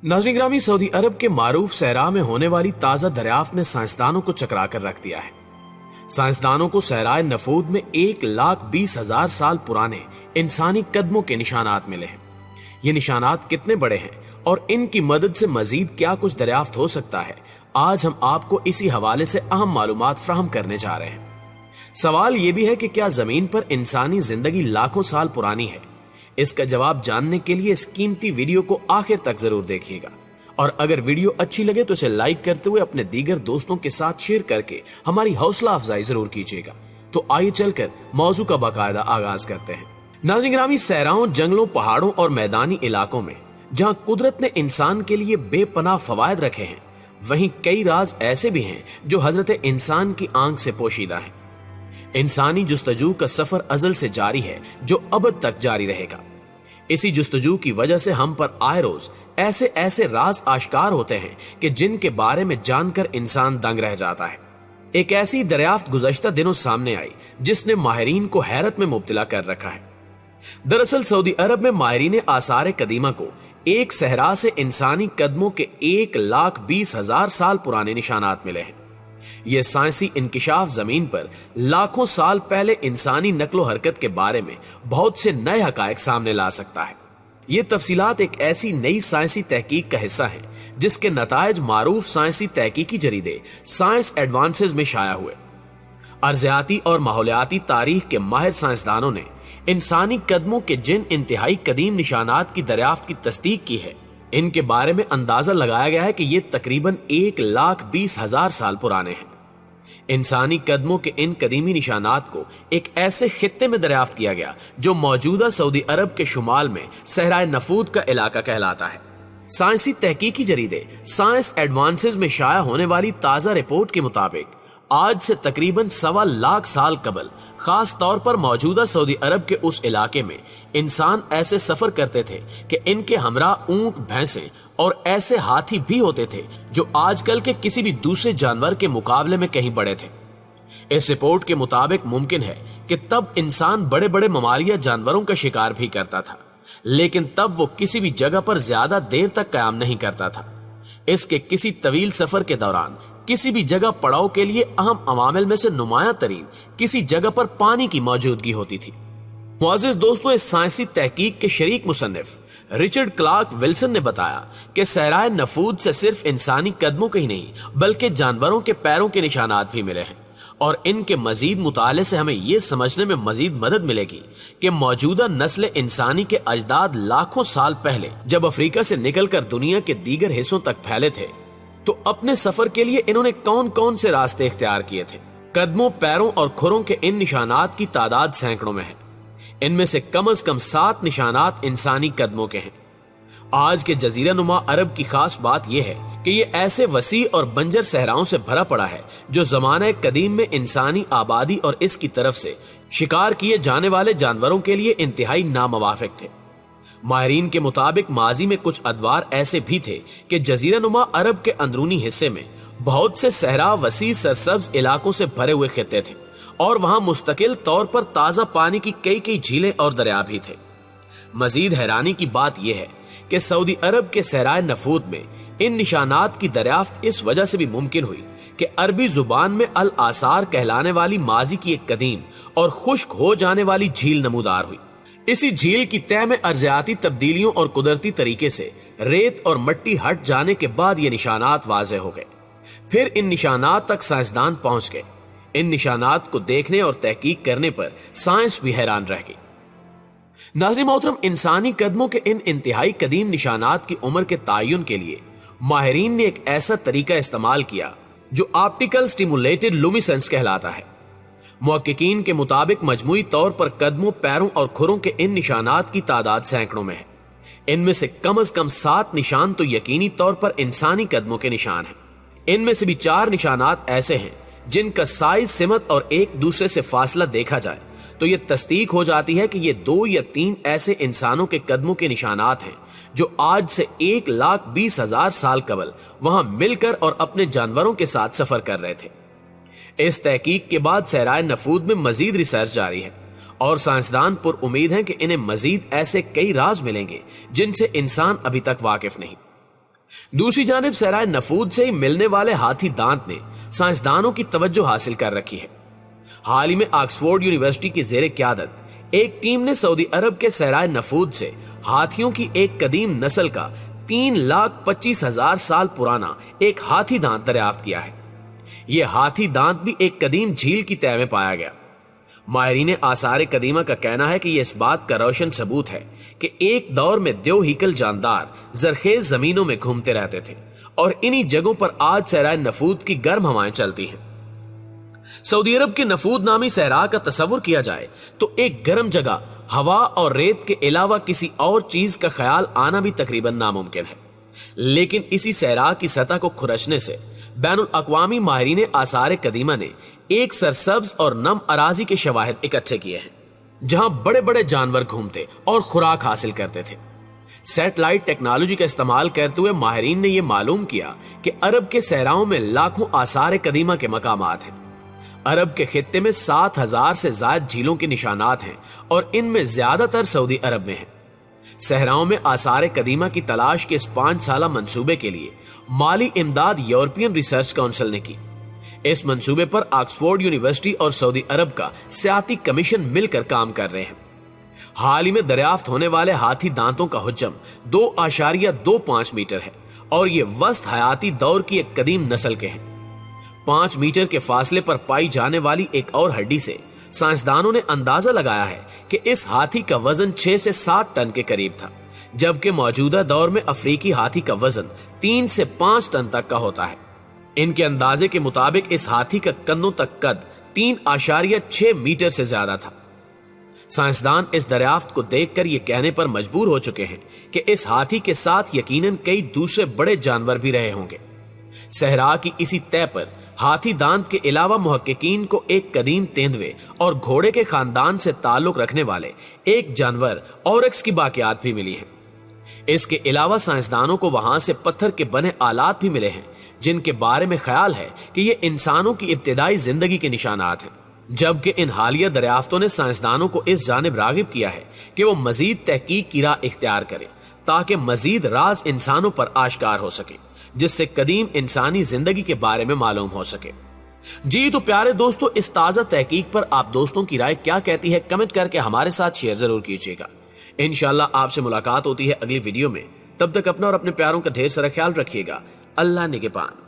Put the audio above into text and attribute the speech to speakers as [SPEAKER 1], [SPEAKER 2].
[SPEAKER 1] नाज़रीन ग्रामी, सऊदी अरब के मारूफ सहरा में होने वाली ताजा दरियाफ्त ने साइंसदानों को चकरा कर रख दिया है। साइंसदानों को सहराए नफूद में 1,20,000 साल पुराने इंसानी कदमों के निशानात मिले हैं। ये निशानात कितने बड़े हैं और इनकी मदद से मजीद क्या कुछ दरियाफ्त हो सकता है, आज हम आपको इसी हवाले से अहम मालूमात फ्राहम करने जा रहे हैं। सवाल ये भी है कि क्या जमीन पर इंसानी जिंदगी लाखों साल पुरानी है? इसका जवाब जानने के लिए इस कीमती वीडियो को आखिर तक जरूर देखिएगा, और अगर वीडियो अच्छी लगे तो इसे लाइक करते हुए अपने दीगर दोस्तों के साथ शेयर करके हमारी हौसला अफजाई जरूर कीजिएगा। तो आइए चलकर मौजू का बाकायदा आगाज करते हैं। नाज़रीन ग्रामी, सहराओं, जंगलों, पहाड़ों और मैदानी इलाकों में जहां कुदरत ने इंसान के लिए बेपनाह फवायद रखे हैं, वहीं कई राज ऐसे भी हैं जो हजरत इंसान की आंख से पोशीदा हैं। इंसानी जुस्तजू का सफर अजल से जारी है जो अबद तक जारी रहेगा। इसी जुस्तजू की वजह से हम पर आए रोज ऐसे ऐसे राज आश्कार होते हैं कि जिनके बारे में जानकर इंसान दंग रह जाता है। एक ऐसी दरियाफ्त गुज़श्ता दिनों सामने आई जिसने माहिरीन को हैरत में मुब्तला कर रखा है। दरअसल सऊदी अरब में माहिरीन आसार कदीमा को एक सहरा से इंसानी कदमों के 1,20,000 साल पुराने निशानात मिले हैं। यह साइंसी इंकिशाफ जमीन पर लाखों साल पहले इंसानी नक्लो हरकत के बारे में बहुत से नए हकायक सामने ला सकता है। ये तफसीलात एक ऐसी नई साइंसी तहकीक का हिस्सा है जिसके नतायज मारूफ साइंसी तहकीकी जरीदे साइंस एडवांसेस में शाया हुए। अर्जियाती और माहौलियाती तारीख के माहिर साइंसदानों ने इंसानी कदमों के जिन इंतहाई कदीम निशानात की दरियाफ्त की तस्दीक की है, इनके बारे में अंदाजा लगाया गया है कि ये तकरीबन 1,20,000 साल पुराने हैं। इंसानी कदमों के इन कदीमी निशानात को एक ऐसे खित्ते में दरियाफ्त किया गया जो मौजूदा सऊदी अरब के शुमाल में सहराए नफूद का इलाका कहलाता है। साइंसी तहकीकी जरीदे साइंस एडवांसेस में शाया होने वाली ताजा रिपोर्ट के मुताबिक आज से तकरीबन 1.25 लाख साल कबल खास तौर पर मौजूदा सऊदी अरब के उस इलाके में इंसान ऐसे सफर करते थे कि इनके हमरा ऊंट, भैंसे और ऐसे हाथी भी होते थे जो आजकल के किसी भी दूसरे जानवर के मुकाबले में कहीं बड़े थे। इस रिपोर्ट के मुताबिक मुमकिन है कि तब इंसान बड़े बड़े ममालिया जानवरों का शिकार भी करता था, लेकिन तब वो किसी भी जगह पर ज्यादा देर तक कायम नहीं करता था। इसके किसी तवील सफर के दौरान किसी भी जगह पड़ाव के लिए अहम अवामिल में से नुमायां तरीन किसी जगह पर पानी की मौजूदगी होती थी। मुअज़्ज़िज़ दोस्तों, इस साइंसी तहकीक के शरीक मुसन्निफ रिचर्ड क्लार्क विल्सन ने बताया कि सहराए नफूद से सिर्फ इंसानी कदमों के ही नहीं बल्कि जानवरों के पैरों के निशानात भी मिले हैं, और इनके मजीद मुताले से हमें यह समझने में मजीद मदद मिलेगी कि मौजूदा नस्ल इंसानी के अजदाद लाखों साल पहले जब अफ्रीका से निकलकर दुनिया के दीगर हिस्सों तक फैले थे तो अपने सफर के लिए इन्होंने कौन कौन से रास्ते इख्तियार किए थे। कदमों, पैरों और खुरों के इन निशानात की तादाद सैकड़ों में है। इनमें से कम 7 निशानात इंसानी कदमों के हैं। आज के जजीरा नुमा अरब की खास बात यह है कि ये ऐसे वसी और बंजर सहराओं से भरा पड़ा है जो जमाने कदीम में इंसानी आबादी और इसकी तरफ से शिकार किए जाने वाले जानवरों के लिए इंतहाई नामवाफिक थे। माहिरीन के मुताबिक माजी में कुछ अदवार ऐसे भी थे कि जजीरा नुमा अरब के अंदरूनी हिस्से में बहुत से सहरा वसी सरसब्ज इलाकों से भरे हुए खित्ते थे और वहां मुस्तकिल तौर पर ताजा पानी की कई कई झीलें और दरिया भी थे। मजीद हैरानी की बात यह है कि सऊदी अरब के सहराए नफूद में इन निशानात की दरियाफ्त इस वजह से भी मुमकिन हुई कि अरबी जुबान में अल आसार कहलाने वाली माजी की एक कदीम और खुश्क हो जाने वाली झील नमूदार हुई। इसी झील की तह में अर्जियाती तब्दीलियों और कुदरती तरीके से रेत और मिट्टी हट जाने के बाद ये निशानात वाज़ेह हो गए। फिर इन निशानात तक साइंसदान पहुंच गए। इन निशानात को देखने और तहकीक करने पर साइंस भी हैरान रह गई। नाज़रीन मोहतरम, इंसानी कदमों के इन इंतहाई कदीम निशानात की उम्र के तयन के लिए माहिरीन ने एक ऐसा तरीका इस्तेमाल किया जो ऑप्टिकल स्टिमुलेटेड लुमिसेंस कहलाता है। मुहक्किकीन के मुताबिक मजमूई तौर पर कदमों, पैरों और खुरों के इन निशानात की तादाद सैकड़ों में है। इनमें से कम 7 निशान तो यकीनी तौर पर इंसानी कदमों के निशान हैं। इनमें से भी 4 निशानात ऐसे हैं जिनका साइज, सिमत और एक दूसरे से फासला देखा जाए तो यह तस्दीक हो जाती है कि ये 2 या 3 ऐसे इंसानों के कदमों के निशानात हैं जो आज से 1,20,000 साल कबल वहां मिलकर और अपने जानवरों के साथ सफर कर रहे थे। इस तहकीक के बाद सहराए नफूद में मजीद रिसर्च जारी है और साइंसदान पुर उम्मीद हैं कि इन्हें मजीद ऐसे कई राज मिलेंगे जिनसे इंसान अभी तक वाकिफ नहीं। दूसरी जानिब सहराए नफूद से ही मिलने वाले हाथी दांत ने साइंसदानों की तवज्जो हासिल कर रखी है। हाल ही में ऑक्सफोर्ड यूनिवर्सिटी की जेर क़यादत एक टीम ने सऊदी अरब के सहराए नफूद से हाथियों की एक कदीम नस्ल का 3,25,000 साल पुराना एक हाथी दांत दरियाफ्त किया है। यह हाथी दांत भी एक कदीम झील की तह में पाया गया। माहिरीन आसार कदीमा का कहना है कि यह इस बात का रोशन सबूत है कि एक दौर में देवहीकल जानदार जरखेज जमीनों में घूमते रहते थे और इन्हीं जगहों पर आज सहराए नफूद की गर्म हवाएं चलती हैं। सऊदी अरब के नफूद नामी सहरा का तस्वुर किया जाए तो एक गर्म जगह, हवा और रेत के अलावा किसी और चीज का ख्याल आना भी तकरीबन नामुमकिन है। लेकिन इसी सहरा की सतह को खुरचने से बैनुल अक़वामी माहिरीन आसार कदीमा ने एक सरसब्ज और नम अराजी के शवाहिद इकट्ठे किए हैं जहां बड़े बड़े जानवर घूमते और खुराक हासिल करते थे। सैटेलाइट टेक्नोलॉजी का इस्तेमाल करते हुए माहिरीन ने यह मालूम किया कि अरब के सहराओं में लाखों आसार कदीमा के मकामात हैं। अरब के खित्ते में 7,000 से ज्यादा झीलों के निशानात हैं और इनमें ज्यादातर सऊदी अरब में हैं। सहराओं में आसार कदीमा की तलाश के इस 5 साला मंसूबे के लिए माली इमदाद यूरोपियन रिसर्च काउंसिल ने की। इस मंसूबे पर ऑक्सफोर्ड यूनिवर्सिटी और सऊदी अरब का सियाती कमीशन मिलकर काम कर रहे हैं। हाल ही में दरियाफ्त होने वाले हाथी दांतों का हुज्जम 2.25 मीटर है और ये वस्त हयाती दौर की एक कदीम नस्ल के हैं। 5 मीटर के फासले पर पाई जाने वाली एक और हड्डी से साइंसदानों ने अंदाजा लगाया है कि इस हाथी का वजन 6 से 7 टन के करीब था, जबकि मौजूदा दौर में अफ्रीकी हाथी का वजन 3 से 5 टन तक का होता है। इनके अंदाजे के मुताबिक इस हाथी का कंधों तक कद 3.6 मीटर से ज्यादा था। साइंसदान इस दरियाफ्त को देखकर यह कहने पर मजबूर हो चुके हैं कि इस हाथी के साथ यकीनन कई दूसरे बड़े जानवर भी रहे होंगे। सहरा की इसी तय पर हाथी दांत के अलावा मुहक्किकीन को एक कदीम तेंदुए और घोड़े के खानदान से ताल्लुक रखने वाले एक जानवर ऑरेक्स की बाकियात भी मिली है। इसके अलावा साइंसदानों को वहां से पत्थर के बने आलात भी मिले हैं जिनके बारे में ख्याल है कि ये इंसानों की इब्तिदाई जिंदगी के निशानात हैं। जबकि इन हालिया दरियाफ्तों ने साइंसदानों को इस जानिब रागिब किया है कि वो मजीद तहकीक की राह इख्तियार करें ताकि मजीद राज इंसानों पर आश्कार हो सके, जिससे कदीम इंसानी जिंदगी के बारे में मालूम हो सके। जी तो प्यारे दोस्तों, इस ताज़ा तहकीक पर आप दोस्तों की राय क्या कहती है कमेंट करके हमारे साथ शेयर जरूर कीजिएगा। इंशाल्लाह आपसे मुलाकात होती है अगली वीडियो में। तब तक अपना और अपने प्यारों का ढेर सारा ख्याल रखिएगा। अल्लाह निगहबान।